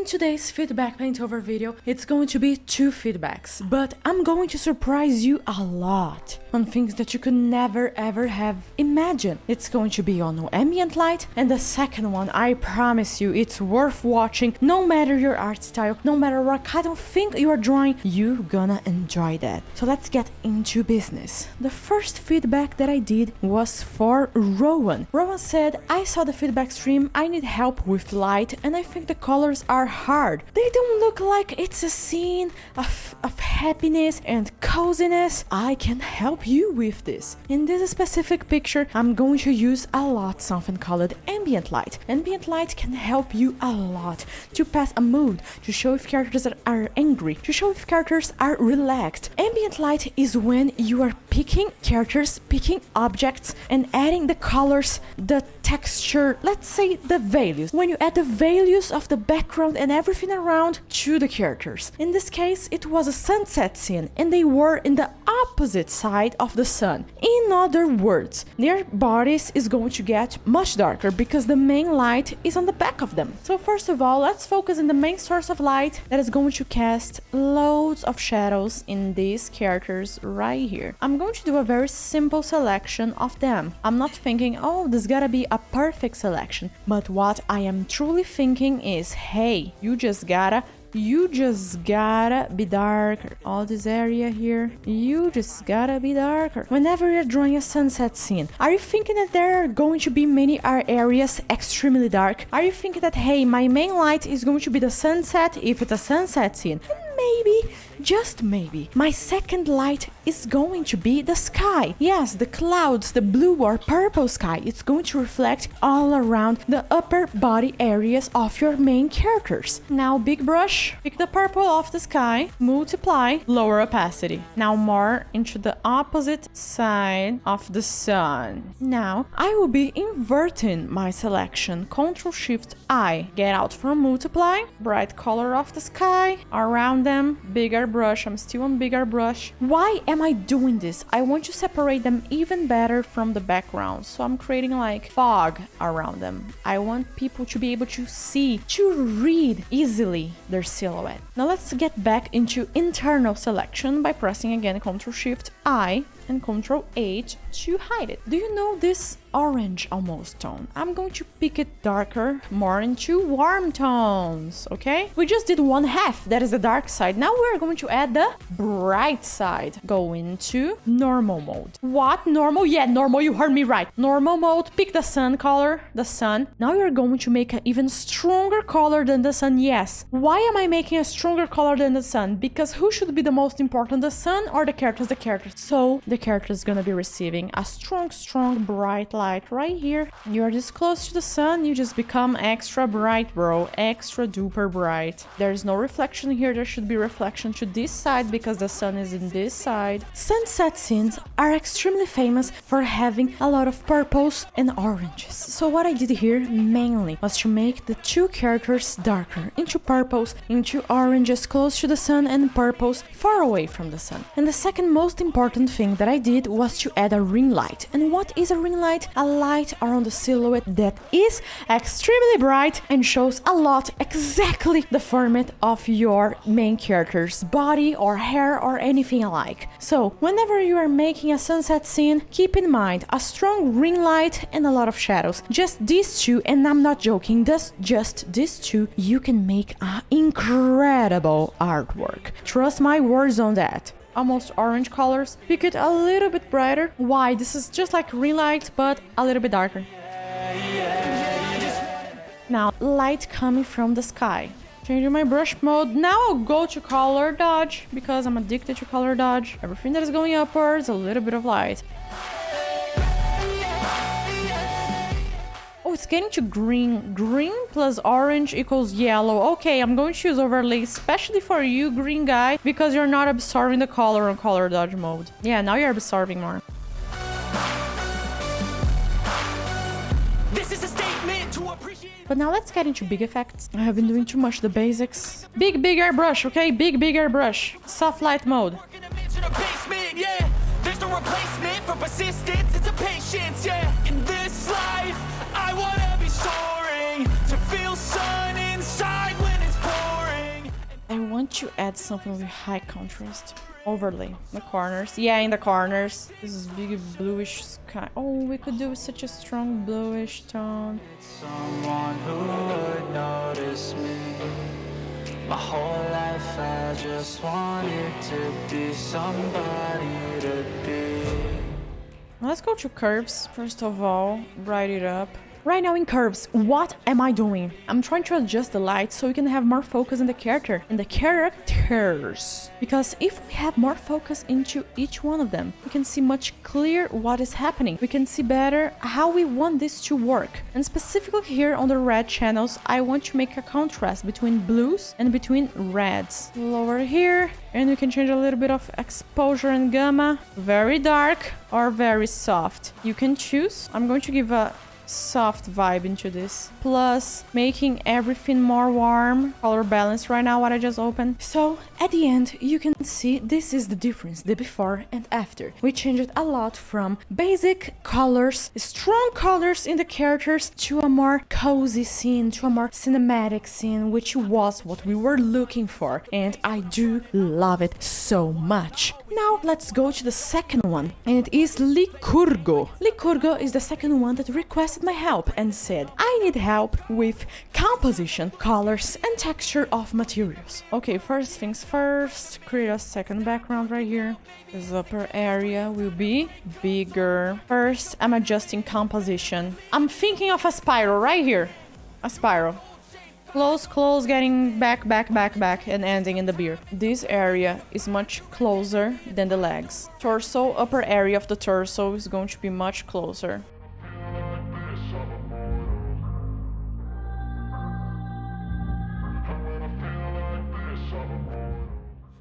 In today's feedback paintover video, it's going to be 2 feedbacks, but I'm going to surprise you a lot on things that you could never ever have imagined. It's going to be on ambient light, and the second one, I promise you, it's worth watching. No matter your art style, no matter what kind of thing you are drawing, you're gonna enjoy that. So let's get into business. The first feedback that I did was for Rowan. Rowan said, I saw the feedback stream, I need help with light, and I think the colors are hard. They don't look like it's a scene of happiness and coziness. I can help you with this. In this specific picture, I'm going to use a lot something called ambient light. Ambient light can help you a lot to pass a mood, to show if characters are angry, to show if characters are relaxed. Ambient light is when you are picking characters, picking objects, and adding the colors, the texture, let's say the values. When you add the values of the background and everything around to the characters. In this case, it was a sunset scene, and they were in the opposite side of the sun. In other words, their bodies is going to get much darker because the main light is on the back of them. So first of all, let's focus on the main source of light that is going to cast loads of shadows in these characters right here. I'm going to do a very simple selection of them. I'm not thinking, oh, this gotta be a perfect selection, but what I am truly thinking is, hey, you just gotta be darker. All this area here, you just gotta be darker. Whenever you're drawing a sunset scene, are you thinking that there are going to be many areas extremely dark? Are you thinking that, hey, my main light is going to be the sunset if it's a sunset scene? Maybe, just maybe, my second light is going to be the sky. Yes, the clouds, the blue or purple sky. It's going to reflect all around the upper body areas of your main characters. Now, big brush, pick the purple off the sky, multiply, lower opacity. Now more into the opposite side of the sun. Now, I will be inverting my selection. Ctrl-Shift-I, get out from multiply, bright color of the sky, around them, bigger brush. I'm still on bigger brush. Why am I doing this? I want to separate them even better from the background, so I'm creating like fog around them. I want people to be able to see, to read easily their silhouette. Now let's get back into internal selection by pressing again Ctrl-Shift-I and Ctrl-H to hide it. Do you know this orange almost tone? I'm going to pick it darker, more into warm tones, okay? We just did one half, that is the dark side. Now we're going to add the bright side. Go into normal mode. What? Normal? Yeah, normal, you heard me right. Normal mode, pick the sun color, the sun. Now you're going to make an even stronger color than the sun, yes. Why am I making a stronger color than the sun? Because who should be the most important, the sun or the characters? The characters. So the character is gonna be receiving a strong bright light right here. You're this close to the sun, you just become extra bright, bro. Extra duper bright. There's no reflection here. There should be reflection to this side because the sun is in this side. Sunset scenes are extremely famous for having a lot of purples and oranges. So what I did here mainly was to make the 2 characters darker, into purples, into oranges close to the sun, and purples far away from the sun. And the second most important thing that I did was to add a ring light. And what is a ring light? A light around the silhouette that is extremely bright and shows a lot exactly the format of your main character's body or hair or anything alike. So whenever you are making a sunset scene, keep in mind a strong ring light and a lot of shadows. Just these 2, and I'm not joking, just these 2, you can make an incredible artwork. Trust my words on that. Almost orange colors. Pick it a little bit brighter. Why? This is just like ring light, but a little bit darker. Now, light coming from the sky. Changing my brush mode. Now I'll go to color dodge because I'm addicted to color dodge. Everything that is going upwards, a little bit of light. Oh, it's getting to green. Green plus orange equals yellow. Okay, I'm going to use overlay, especially for you, green guy, because you're not absorbing the color on color dodge mode. Yeah, now you're absorbing more. This is a statement to appreciate. But now let's get into big effects. I have been doing too much the basics. Big airbrush, okay? Big airbrush. Soft light mode. There's no replacement for persistence, it's a patience, yeah. In this life, I wanna be soaring, to feel sun inside when it's pouring. to add something with high contrast. Overlay. The corners. Yeah, in the corners. This is big bluish sky. Oh, we could do such a strong bluish tone. Someone who would notice me. My whole life I just wanted to be somebody to be. Let's go to curves. First of all, brighten it up. Right now in curves, what am I doing? I'm trying to adjust the light so we can have more focus in the character and the characters. Because if we have more focus into each one of them, we can see much clearer what is happening. We can see better how we want this to work. And specifically here on the red channels, I want to make a contrast between blues and between reds. Lower here, and we can change a little bit of exposure and gamma. Very dark or very soft. You can choose. I'm going to give a soft vibe into this, plus making everything more warm, color balance right now what I just opened. So at the end you can see this is the difference, the before and after. We changed a lot from basic colors, strong colors in the characters, to a more cozy scene, to a more cinematic scene, which was what we were looking for, and I do love it so much. Now let's go to the second one, and it is Licurgo. Licurgo is the second one that requested my help and said, I need help with composition, colors, and texture of materials. Okay, first things first, create a second background right here. This upper area will be bigger. First, I'm adjusting composition. I'm thinking of a spiral right here. A spiral. Close, close, getting back, and ending in the beard. This area is much closer than the legs. Torso, upper area of the torso is going to be much closer.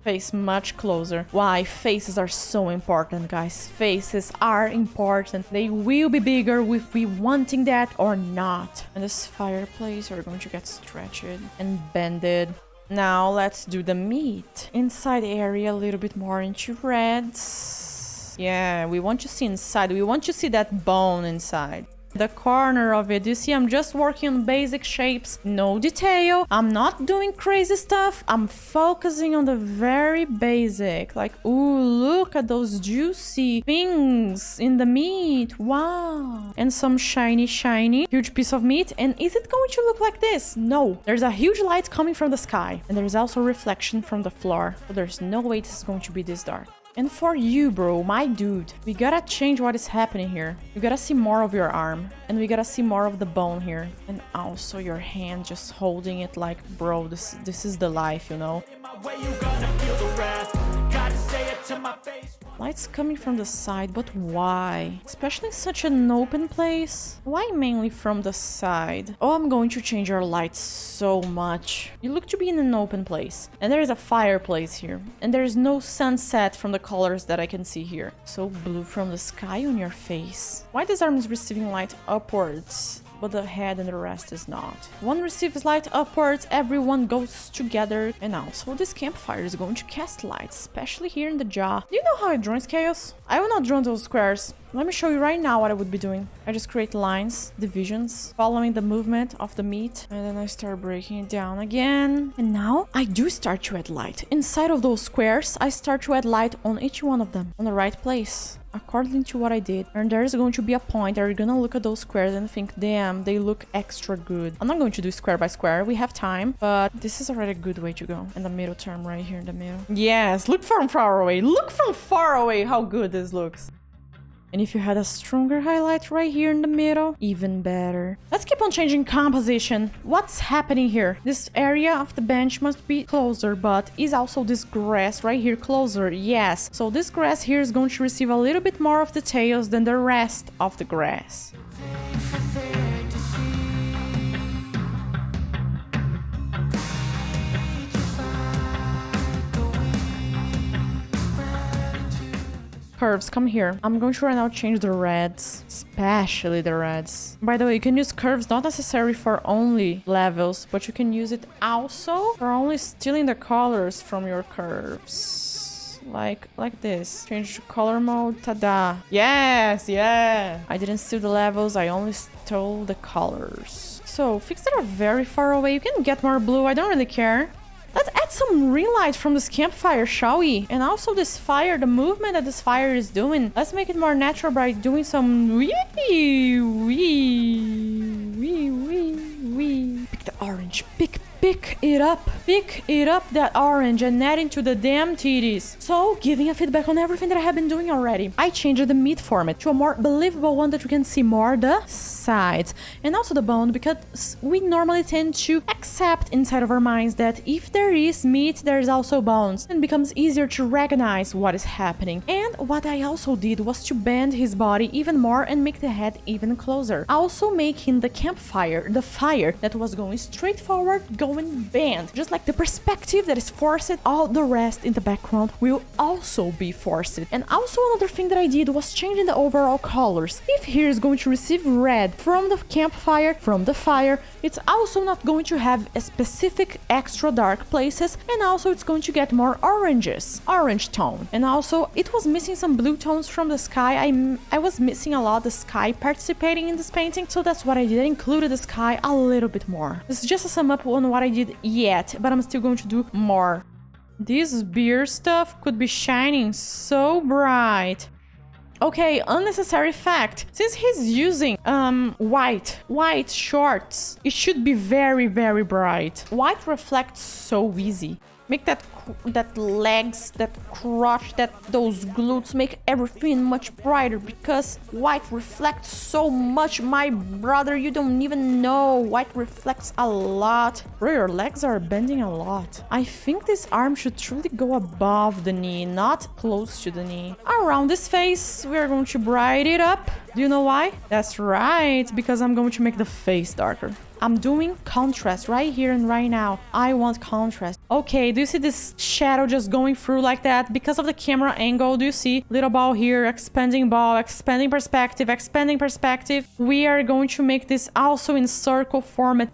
Face much closer. Why? Faces are so important, guys. Faces are important. They will be bigger if we wanting that or not. And this fireplace are going to get stretched and bended. Now let's do the meat. Inside area a little bit more into reds. Yeah, we want to see inside. We want to see that bone inside. The corner of it, you see, I'm just working on basic shapes, no detail. I'm not doing crazy stuff. I'm focusing on the very basic. Like, ooh, look at those juicy things in the meat. Wow. And some shiny, huge piece of meat. And is it going to look like this? No. There's a huge light coming from the sky. And there's also reflection from the floor. So there's no way this is going to be this dark. And for you, bro, my dude, we gotta change what is happening here. You gotta see more of your arm, and we gotta see more of the bone here. And also your hand just holding it like, bro, this is the life, you know? Light's coming from the side, but why? Especially in such an open place. Why mainly from the side? Oh, I'm going to change our lights so much. You look to be in an open place. And there is a fireplace here. And there is no sunset from the colors that I can see here. So blue from the sky on your face. Why this arm is receiving light upwards, but the head and the rest is not? One receives light upwards, everyone goes together. And also this campfire is going to cast light, especially here in the jaw. Do you know how I draw scales? I will not draw those squares. Let me show you right now what I would be doing. I just create lines, divisions, following the movement of the meat, and then I start breaking it down again. And now I do start to add light. Inside of those squares, I start to add light on each one of them, on the right place, according to what I did. And there's going to be a point where you're gonna look at those squares and think, damn, they look extra good. I'm not going to do square by square, we have time, but this is already a good way to go. And the middle term right here in the middle. Yes, look from far away. Look from far away how good this looks. And if you had a stronger highlight right here in the middle, even better. Let's keep on changing composition. What's happening here? This area of the bench must be closer, but is also this grass right here closer? Yes. So this grass here is going to receive a little bit more of details than the rest of the grass. Curves, come here. I'm going to right now change the reds, especially the reds. By the way, you can use curves not necessarily for only levels, but you can use it also for only stealing the colors from your curves. Like this. Change to color mode, tada. Yes, yeah. I didn't steal the levels, I only stole the colors. So, things that are very far away, you can get more blue, I don't really care. Let's add get some ring light from this campfire, shall we? And also this fire, the movement that this fire is doing. Let's make it more natural by doing some wee. Pick the orange. Pick it up, that orange and add into the damn titties. So, giving a feedback on everything that I have been doing already. I changed the meat format to a more believable one that you can see more the sides and also the bone, because we normally tend to accept inside of our minds that if there is meat, there is also bones, and it becomes easier to recognize what is happening. And what I also did was to bend his body even more and make the head even closer. Also making the campfire, the fire that was going straight forward, going bend. Just like the perspective that is forced, all the rest in the background will also be forced. And also another thing that I did was changing the overall colors. If here is going to receive red from the campfire, from the fire, it's also not going to have a specific extra dark places, and also it's going to get more orange tone. And also it was missing some blue tones from the sky. I was missing a lot the sky participating in this painting, so that's what I did. I included the sky a little bit more. This is just a sum up on what I did yet, but I'm still going to do more. This beer stuff could be shining so bright. Okay, unnecessary fact. Since he's using white shorts, it should be very, very bright. White reflects so easy. Make that legs, that crotch, those glutes, make everything much brighter, because white reflects so much, my brother. You don't even know. White reflects a lot. Bro, your legs are bending a lot. I think this arm should truly go above the knee, not close to the knee. Around this face, we are going to brighten it up. Do you know why? That's right, because I'm going to make the face darker. I'm doing contrast right here and right now. I want contrast. Okay, do you see this shadow just going through like that? Because of the camera angle, do you see? Little ball here, expanding ball, expanding perspective, expanding perspective. We are going to make this also in circle format.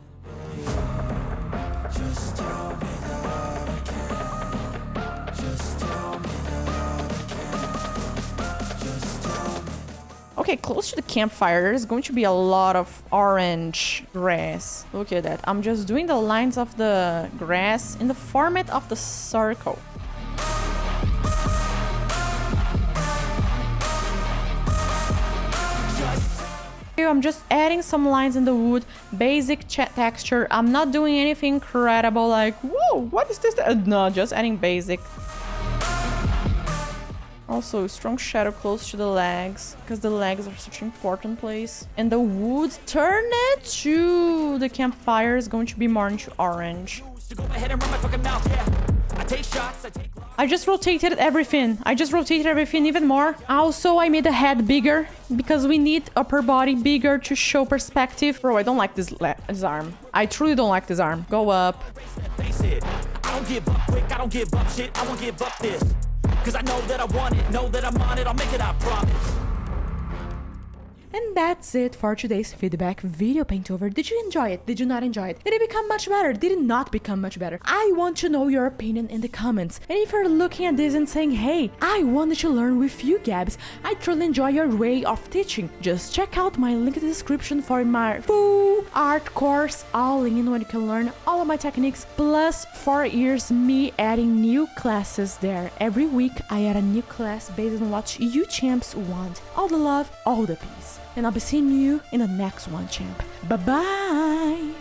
Okay, close to the campfire, there's going to be a lot of orange grass. Look at that. I'm just doing the lines of the grass in the format of the circle. I'm just adding some lines in the wood, basic texture. I'm not doing anything incredible like, whoa, what is this? No, just adding basic. Also, strong shadow close to the legs, because the legs are such an important place. And the wood turned to the campfire is going to be more into orange. I just rotated everything. Even more. Also, I made the head bigger, because we need upper body bigger to show perspective. Bro, I don't like this arm. I truly don't like this arm. Go up. I don't give up quick, I don't give up shit, I won't give up this. Cause I know that I want it, know that I'm on it, I'll make it, I promise. And that's it for today's feedback video, Paintover. Did you enjoy it? Did you not enjoy it? Did it become much better? Did it not become much better? I want to know your opinion in the comments. And if you're looking at this and saying, hey, I wanted to learn with you, Gabs, I truly enjoy your way of teaching, just check out my link in the description for my full art course, all in where you can learn all of my techniques, plus 4 years me adding new classes there. Every week I add a new class based on what you champs want. All the love, all the peace. And I'll be seeing you in the next one, champ. Bye-bye!